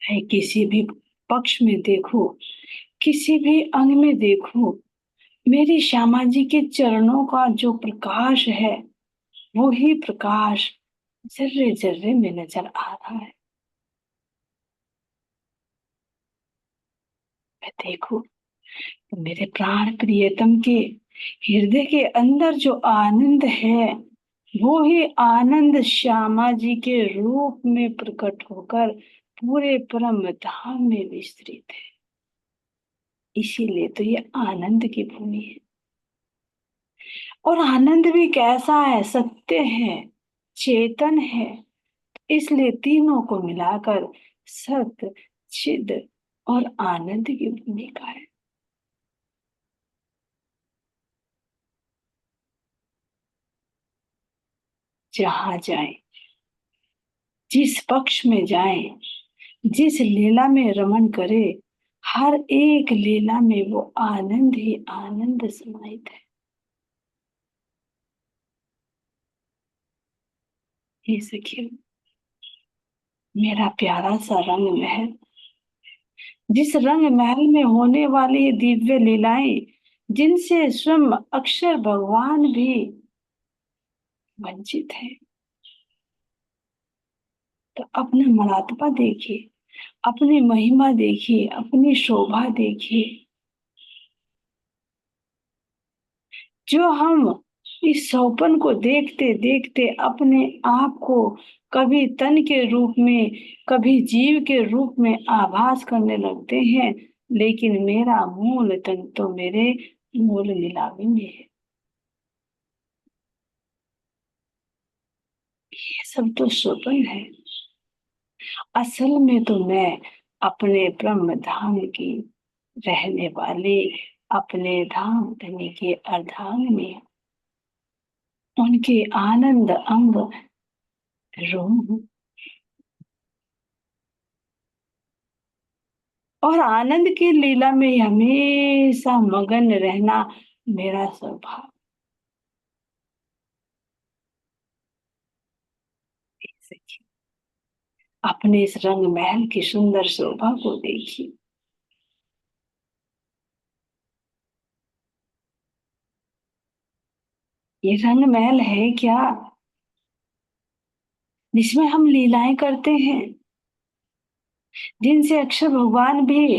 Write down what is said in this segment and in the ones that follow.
है किसी भी पक्ष में देखो, किसी भी अंग में देखो, मेरी श्यामा जी के चरणों का जो प्रकाश है, वो ही प्रकाश जर्रे जर्रे में नजर आ रहा है। मैं देखो तो मेरे प्राण प्रियतम के हृदय के अंदर जो आनंद है, वो ही आनंद श्यामा जी के रूप में प्रकट होकर पूरे परम धाम में विस्तृत है। इसीलिए तो ये आनंद की भूमि है। और आनंद भी कैसा है? सत्य है, चेतन है। इसलिए तीनों को मिलाकर सत्य, चिद और आनंद की भूमिका है। जहां जाए, जिस पक्ष में जाए, जिस लीला में रमण करे, हर एक लीला में वो आनंद ही आनंद समाहित है। ये सखियो, मेरा प्यारा सा रंग महल, जिस रंग महल में होने वाली ये दिव्य लीलाएं, जिनसे स्वयं अक्षर भगवान भी वंचित है, तो अपना मरात्मा देखिए, अपनी महिमा देखिए, अपनी शोभा देखिए। जो हम इस सौपन को देखते देखते अपने आप को कभी तन के रूप में, कभी जीव के रूप में आभास करने लगते हैं, लेकिन मेरा मूल तन तो मेरे मूल नीलामी में है। ये सब तो स्वप्न है। असल में तो मैं अपने ब्रह्म धाम की रहने वाली, अपने धाम धनी के अर्धांग में, उनके आनंद अंग रूम हूं। और आनंद की लीला में हमेशा मगन रहना मेरा स्वभाव है। अपने इस रंग महल की सुंदर शोभा को देखिए। ये रंग महल है क्या, जिसमें हम लीलाएं करते हैं, जिनसे अक्षर भगवान भी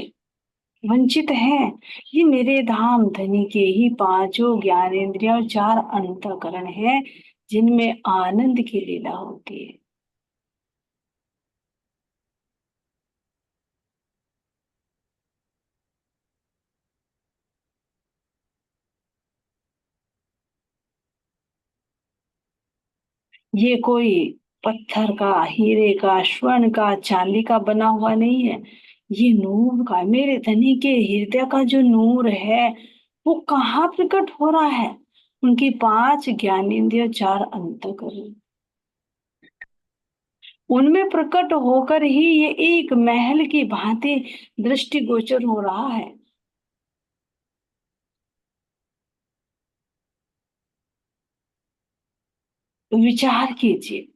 वंचित हैं। ये मेरे धाम धनी के ही पांचों ज्ञानेंद्रिय और चार अंतःकरण हैं, जिनमें आनंद की लीला होती है। ये कोई पत्थर का, हीरे का, स्वर्ण का, चांदी का बना हुआ नहीं है। ये नूर का, मेरे धनी के हृदय का जो नूर है, वो कहाँ प्रकट हो रहा है? उनकी पांच ज्ञानेंद्रिय, चार अंतःकरण, उनमें प्रकट होकर ही ये एक महल की भांति दृष्टिगोचर हो रहा है। तो विचार कीजिए,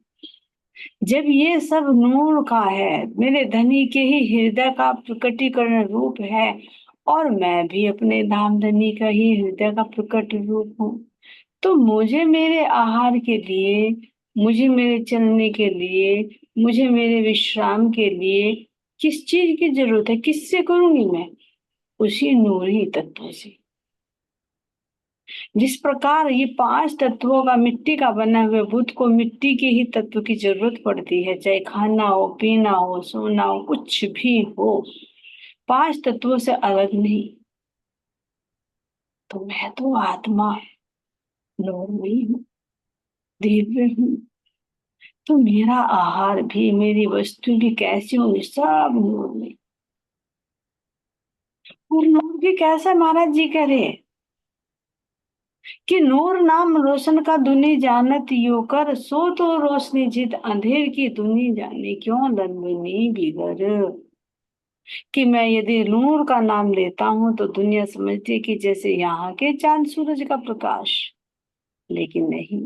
जब ये सब नूर का है, मेरे धनी के ही हृदय का प्रकटीकरण रूप है, और मैं भी अपने धाम धनी का ही हृदय का प्रकट रूप हूँ, तो मुझे मेरे आहार के लिए, मुझे मेरे चलने के लिए, मुझे मेरे विश्राम के लिए किस चीज की जरूरत है? किससे करूंगी मैं? उसी नूरी तत्व से। जिस प्रकार ये पांच तत्वों का मिट्टी का बना हुआ बुद्ध को मिट्टी के ही तत्व की जरूरत पड़ती है, चाहे खाना हो, पीना हो, सोना हो, कुछ भी हो, पांच तत्वों से अलग नहीं। तो मैं तो आत्मा नूरमयी हूँ, दिव्य हूँ। तो मेरा आहार भी, मेरी वस्तु भी कैसी होंगी? सब नूर में। और नूर भी कैसा महाराज जी कह रहे हैं कि नूर नाम रोशन का दुनी जानत यो कर, सो तो रोशनी जित अंधेर की दुनी जाने क्यों लंदनी बिगर। कि मैं यदि नूर का नाम लेता हूं तो दुनिया समझती है कि जैसे यहाँ के चांद सूरज का प्रकाश, लेकिन नहीं।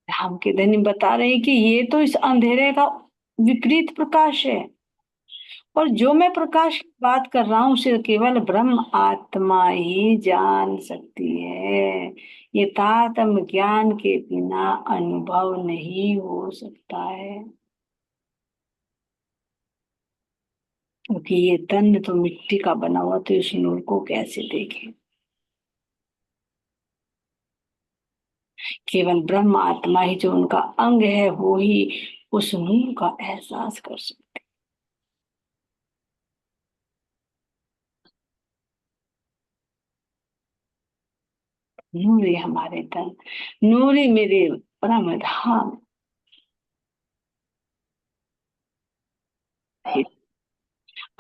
हम के धनी बता रहे हैं कि ये तो इस अंधेरे का विपरीत प्रकाश है। और जो मैं प्रकाश की बात कर रहा हूँ उसे केवल ब्रह्म आत्मा ही जान सकती है। ये तारतम्य ज्ञान के बिना अनुभव नहीं हो सकता है। क्योंकि ये तन तो मिट्टी का बना हुआ, तो इस नूर को कैसे देखे। केवल ब्रह्म आत्मा ही जो उनका अंग है वो ही उस नूर का एहसास कर सकते। नूरी हमारे तन, नूरी मेरे परम धाम।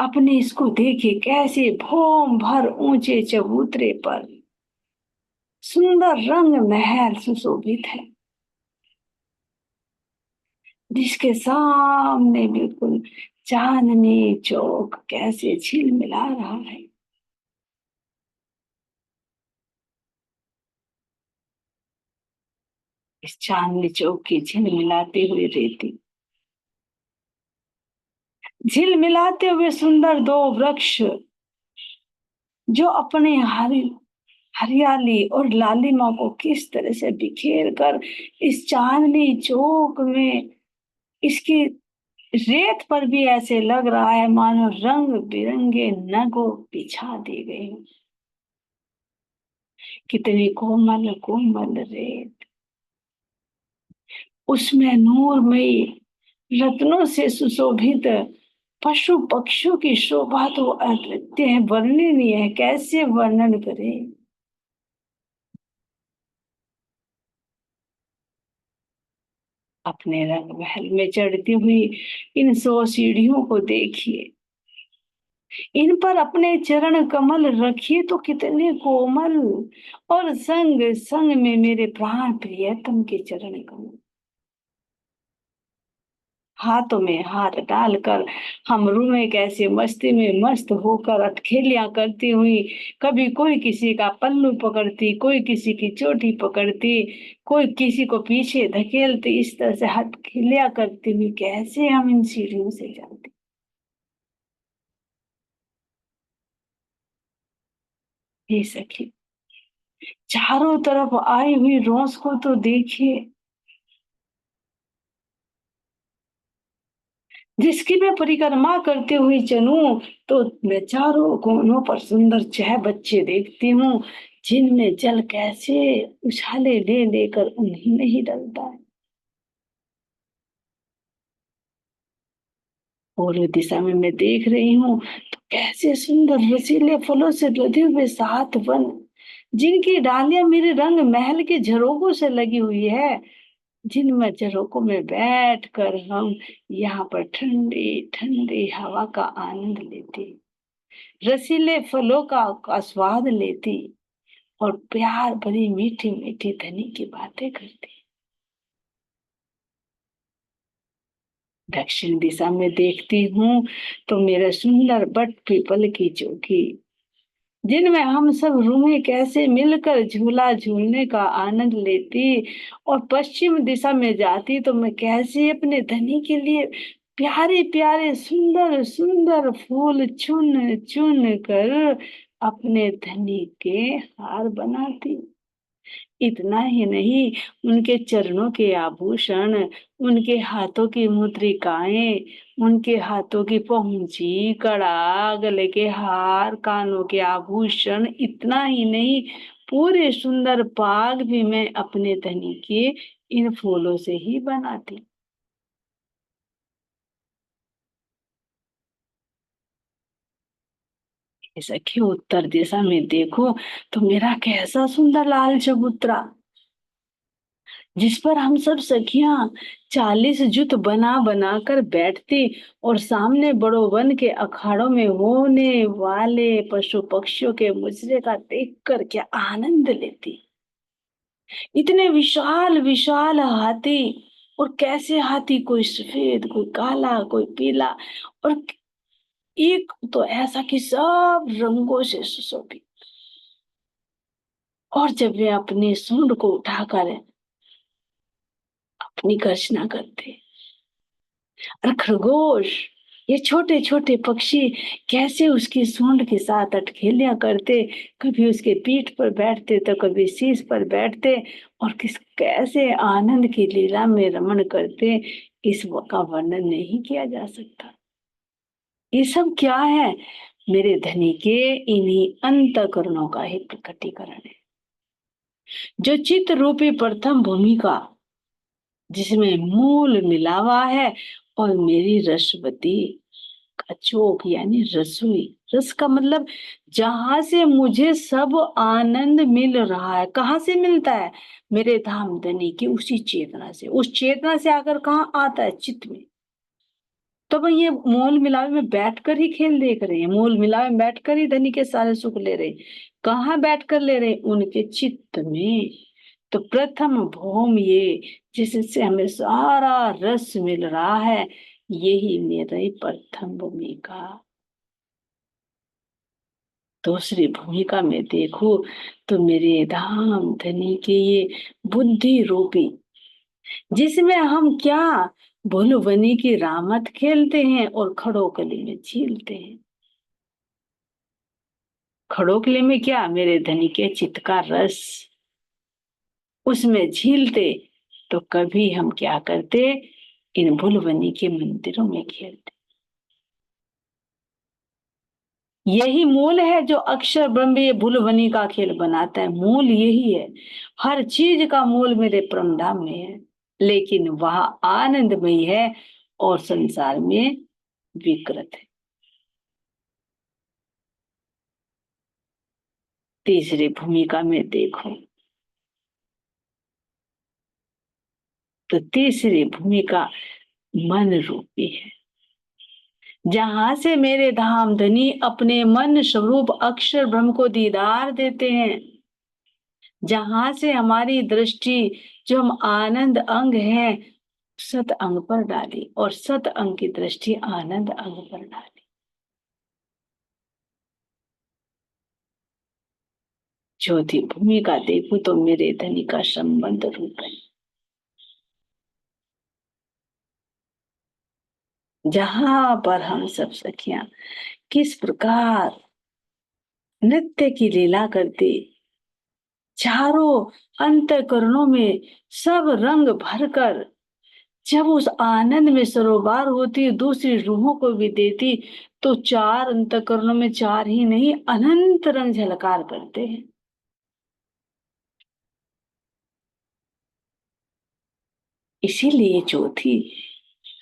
अपने इसको देखिए कैसे भौम भर ऊंचे चबूतरे पर सुंदर रंग महल सुशोभित है, जिसके सामने बिल्कुल चांदनी चौक कैसे झिलमिला रहा है। इस चांदनी चौक की झिलमिलाते हुए रेती, झिलमिलाते हुए सुंदर दो वृक्ष जो अपने हरियाली और लालिमा को किस तरह से बिखेर कर इस चांदनी चौक में, इसकी रेत पर भी ऐसे लग रहा है मानो रंग बिरंगे नगो बिछा दिए गए हों। कितनी कोमल कोमल रेत, उसमें नूरमयी रत्नों से सुशोभित पशु पक्षियों की शोभा तो अद्वितीय है, वर्णनीय है। कैसे वर्णन करें। अपने रंग महल में चढ़ती हुई इन 100 सीढ़ियों को देखिए, इन पर अपने चरण कमल रखिए तो कितने कोमल, और संग संग में मेरे प्राण प्रियतम के चरण कमल। हाथों में हाथ डालकर हम रूमें कैसे मस्ती में मस्त होकर अटखेलियां करती हुई, कभी कोई किसी का पल्लू पकड़ती, कोई किसी की चोटी पकड़ती, कोई किसी को पीछे धकेलती, इस तरह से हथखेलियां करती हुई कैसे हम इन सीढ़ियों से जाते। हे सखी, चारों तरफ आई हुई रोस को तो देखिए, जिसकी मैं परिक्रमा करते हुए चलूं तो मैं चारों कोनों पर सुंदर 6 बच्चे देखती हूँ, जिनमें जल कैसे उछाले ले लेकर उन्हीं में ही डलता है। पूर्व दिशा में मैं देख रही हूँ तो कैसे सुंदर रसीले फलों से लदे हुए 7 वन, जिनकी डालियां मेरे रंग महल के झरोखों से लगी हुई है, जिन झरोकों में बैठ कर हम यहाँ पर ठंडी ठंडी हवा का आनंद लेते, रसीले फलों का स्वाद लेती और प्यार भरी मीठी मीठी धनी की बातें करती। दक्षिण दिशा में देखती हूँ तो मेरा सुंदर बट पीपल की चौकी, जिनमें हम सब रूहें कैसे मिलकर झूला झूलने का आनंद लेती, और पश्चिम दिशा में जाती तो मैं कैसे अपने धनी के लिए प्यारे प्यारे सुंदर सुंदर फूल चुन चुन कर अपने धनी के हार बनाती। इतना ही नहीं, उनके चरणों के आभूषण, उनके हाथों की मुद्रिकाएं, उनके हाथों की पहुंची, कड़ा, गले के हार, कानों के आभूषण, इतना ही नहीं, पूरे सुंदर पाग भी मैं अपने धनी के इन फूलों से ही बनाती। सखी, उत्तर दिशा में देखो तो मेरा कैसा सुंदर लाल चबूतरा, जिस पर हम सब सखियां 40 जुट बना बना कर बैठती और सामने बड़ो वन के अखाड़ों में होने वाले पशु पक्षियों के मुजरे का देख कर क्या आनंद लेती। इतने विशाल विशाल हाथी, और कैसे हाथी, कोई सफेद, कोई काला, कोई पीला, और एक तो ऐसा कि सब रंगों से सुशोभित। और जब वे अपने सूंड को उठाकर अपनी गर्जना करते, और खरगोश, ये छोटे छोटे पक्षी कैसे उसकी सूंड के साथ अटखेलियां करते, कभी उसके पीठ पर बैठते तो कभी शीश पर बैठते, और किस कैसे आनंद की लीला में रमण करते, इस का वर्णन नहीं किया जा सकता। ये सब क्या है? मेरे धनी के इन्हीं अंतःकरणों का ही प्रकटीकरण है, जो चित्त रूपी प्रथम भूमिका, जिसमें मूल मिलावा है, और मेरी रसवती का चोक यानी रसोई। रस का मतलब जहां से मुझे सब आनंद मिल रहा है। कहाँ से मिलता है? मेरे धाम धनी की उसी चेतना से। उस चेतना से आकर कहाँ आता है? चित्त में। तो भाई ये मोल मिलावे में बैठकर ही खेल देख रहे हैं, मोल मिलावे में बैठकर ही धनी के सारे सुख ले रहे हैं। कहाँ बैठकर ले रहे हैं? उनके चित्त में। तो प्रथम भौम ये, जिससे हमें सारा रस मिल रहा है, यही मेरी प्रथम भूमिका। दूसरी भूमिका में देखो तो मेरे धाम धनी के ये बुद्धि रूपी, जिसमें हम क्या भुलवनी की रामत खेलते हैं और खड़ोकली में झीलते हैं। खड़ोकली में क्या? मेरे धनी के चित्त का रस, उसमें झीलते। तो कभी हम क्या करते? इन भुलवनी के मंदिरों में खेलते। यही मूल है जो अक्षर ब्रह्म ये भुलवनी का खेल बनाता है। मूल यही है, हर चीज का मूल मेरे परम धाम में है, लेकिन वह आनंदमयी है और संसार में विकृत है। तीसरी भूमिका में देखो तो तीसरी भूमिका मन रूपी है, जहां से मेरे धाम धनी अपने मन स्वरूप अक्षर ब्रह्म को दीदार देते हैं। जहां से हमारी दृष्टि, जो हम आनंद अंग है, सत अंग पर डाली, और सत अंग की दृष्टि आनंद अंग पर डाली। चौथी भूमिका देखो तो मेरे धनी का संबंध रूप है, जहां पर हम सब सखियां किस प्रकार नृत्य की लीला करते, चारों अंतःकरणों में सब रंग भरकर जब उस आनंद में सरोबार होती, दूसरी रूहों को भी देती, तो चार अंतःकरणों में चार ही नहीं, अनंत रंग झलकार करते हैं। इसीलिए चौथी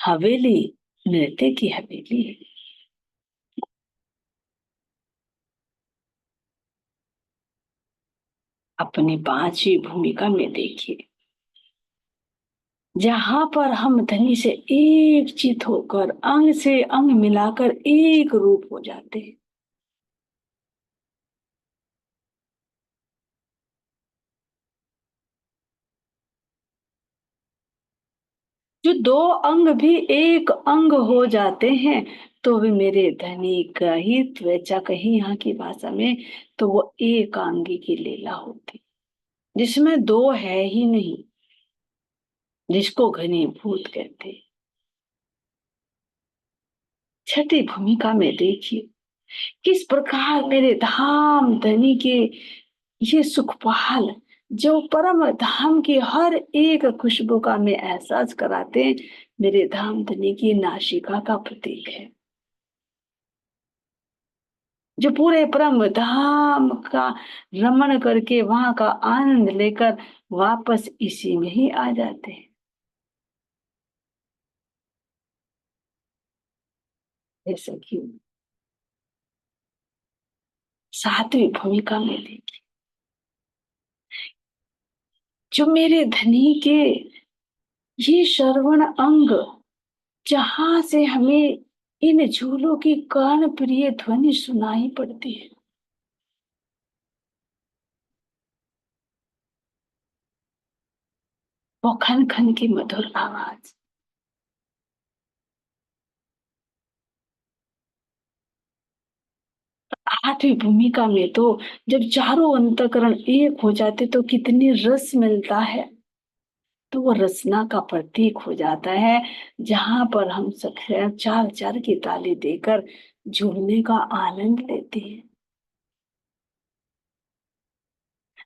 हवेली नृत्य की हवेली है। अपनी पांचवी भूमिका में देखिए, जहां पर हम धनी से एक चित होकर अंग से अंग मिलाकर एक रूप हो जाते हैं। जो दो अंग भी एक अंग हो जाते हैं, तो वे मेरे धनी का ही त्वचा, कहीं यहाँ की भाषा में तो वो एकांगी की लीला होती, जिसमें दो है ही नहीं, जिसको घनीभूत कहते हैं। छठी भूमिका में देखिए किस प्रकार मेरे धाम धनी के ये सुखपाल, जो परम धाम की हर एक खुशबू का में एहसास कराते हैं, मेरे धाम धनी की नासिका का प्रतीक है, जो पूरे परम धाम का रमण करके वहां का आनंद लेकर वापस इसी में ही आ जाते हैं। ऐसा क्यों? सातवीं भूमिका में देखिए, जो मेरे धनी के ये श्रवण अंग, जहां से हमें इन झूलों की कर्ण प्रिय ध्वनि सुनाई पड़ती है, वो खन खन की मधुर आवाज। आठवीं भूमिका में तो जब चारों अंतकरण एक हो जाते तो कितनी रस मिलता है। तो वो रचना का प्रतीक हो जाता है, जहां पर हम सखियां चार चार की ताली देकर झूलने का आनंद लेते हैं।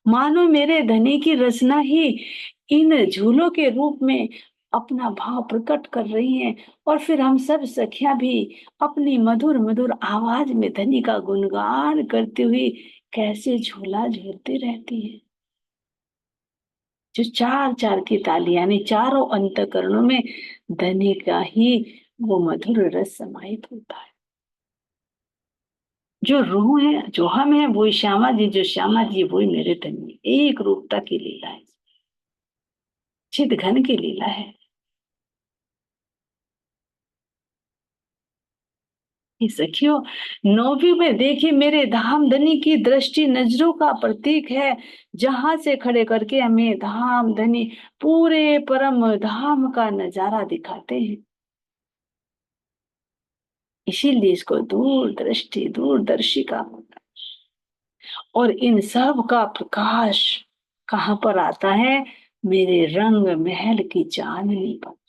मानो मेरे धनी की रचना ही इन झूलों के रूप में अपना भाव प्रकट कर रही हैं, और फिर हम सब सखियां भी अपनी मधुर मधुर आवाज में धनी का गुणगान करते हुए कैसे झूला झूलती रहती है। जो चार चार की ताली यानी चारों अंतकरणों में धनी का ही वो मधुर रस समाहित होता है। जो रूह है, जो हम है, वही श्यामा जी, जो श्यामा जी वही मेरे धनी। एक रूपता की लीला है, चित घन की लीला है। ये सखियों, नौवीं में देखिए मेरे धाम धनी की दृष्टि नजरों का प्रतीक है, जहां से खड़े करके हमें धाम धनी पूरे परम धाम का नजारा दिखाते हैं। इसीलिए इसको दूरदृष्टि दूरदर्शी का। और इन सब का प्रकाश कहाँ पर आता है? मेरे रंग महल की चांदनी पर।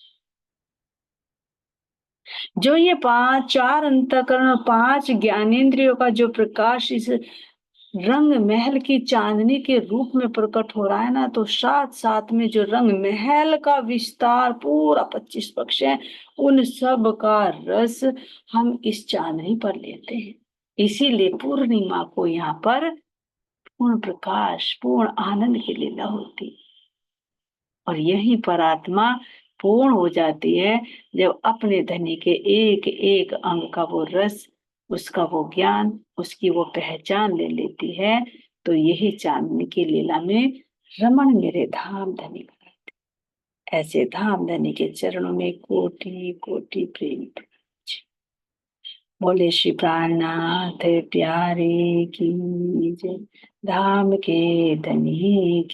जो ये पांच चार अंतःकरण पांच ज्ञानेंद्रियों का जो प्रकाश इस रंग महल की चांदनी के रूप में प्रकट हो रहा है ना, तो साथ साथ में जो रंग महल का विस्तार पूरा 25 पक्ष है, उन सब का रस हम इस चांदनी पर लेते हैं। इसीलिए पूर्णिमा को यहाँ पर पूर्ण प्रकाश पूर्ण आनंद की लीला होती है। और यही पर आत्मा पूर्ण हो जाती है, जब अपने धनी के एक एक अंग का वो रस, उसका वो ज्ञान, उसकी वो पहचान ले लेती है। तो यही चांदनी की लीला में रमण मेरे धाम धनी कराते। ऐसे धाम धनी के चरणों में कोटि कोटि प्रेम। बोले श्री प्राणनाथ प्यारे की जय, धाम के धनी की।